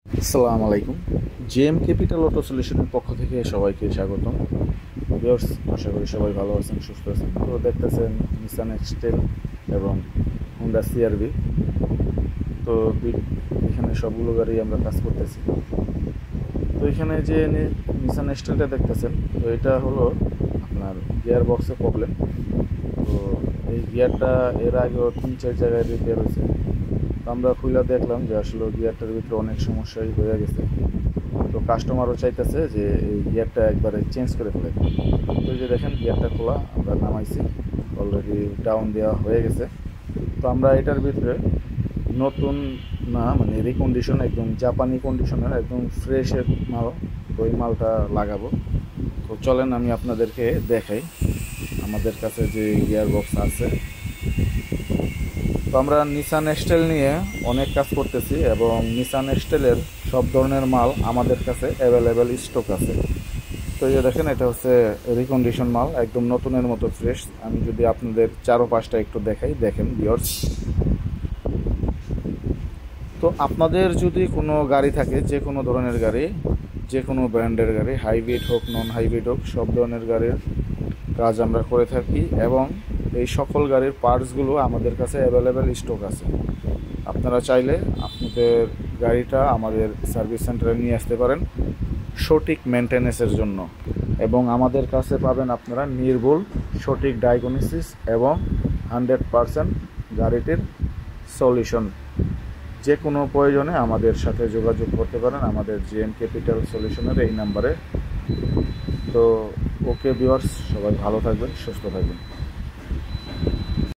আসসালামু আলাইকুম। JM capital auto সলিউশনের পক্ষ থেকে সবাইকে স্বাগতম। ভিউয়ার্স, আশা করি সবাই ভালো আছেন, সুস্থ আছেন। তো দেখতেছেন নিসান এক্সটেল এবং হোন্ডা সিআরভি। তো এখানে সবগুলো গাড়ি আমরা কাজ করতেছি। তো এখানে যে নিসান এক্সটেলটা দেখতেছেন, তো এটা হলো আপনার গিয়ার বক্সের প্রবলেম। তো এই গিয়ারটা এর আগেও 3-4 জায়গায় রিপেয়ার হয়েছে। তো আমরা খুলে দেখলাম যে আসলে গিয়ারটার ভিতরে অনেক সমস্যাই হয়ে গেছে। তো কাস্টমারও চাইতেছে যে এই গিয়ারটা একবারে চেঞ্জ করে ফেলে। তো এই যে দেখেন গিয়ারটা খোলা, আমরা নামাইছি, অলরেডি ডাউন দেওয়া হয়ে গেছে। তো আমরা এটার ভিতরে নতুন না, মানে রিকন্ডিশন, একদম জাপানি কন্ডিশনের একদম ফ্রেশের মাল, তো ওই মালটা লাগাবো। তো চলেন আমি আপনাদেরকে দেখাই আমাদের কাছে যে গিয়ার বক্স আছে। তো আমরা নিসান এক্সটেল নিয়ে অনেক কাজ করতেছি এবং নিসান এক্সটেলের সব ধরনের মাল আমাদের কাছে অ্যাভেলেবেল স্টক আছে। তো এই যে দেখেন, এটা হচ্ছে রিকন্ডিশন মাল, একদম নতুনের মতো ফ্রেশ। আমি যদি আপনাদের চারপাশটা একটু দেখাই, দেখেন ভিউয়ার্স। তো আপনাদের যদি কোনো গাড়ি থাকে, যে কোনো ধরনের গাড়ি, যে কোনো ব্র্যান্ডের গাড়ি, হাইব্রিড হোক নন হাইব্রিড হোক, সব ধরনের গাড়ির কাজ আমরা করে থাকি এবং এই সকল গাড়ির পার্টসগুলো আমাদের কাছে অ্যাভেলেবেল স্টক আছে। আপনারা চাইলে আপনাদের গাড়িটা আমাদের সার্ভিস সেন্টারে নিয়ে আসতে পারেন সঠিক মেনটেন্যান্সের জন্য, এবং আমাদের কাছে পাবেন আপনারা নির্ভুল সঠিক ডায়াগনোসিস এবং 100% গাড়িটির সলিউশন। যে কোনো প্রয়োজনে আমাদের সাথে যোগাযোগ করতে পারেন আমাদের জিএম ক্যাপিটাল সলিউশনের এই নাম্বারে। তো ওকে ভিউয়ার্স, সবাই ভালো থাকবেন, সুস্থ থাকবেন।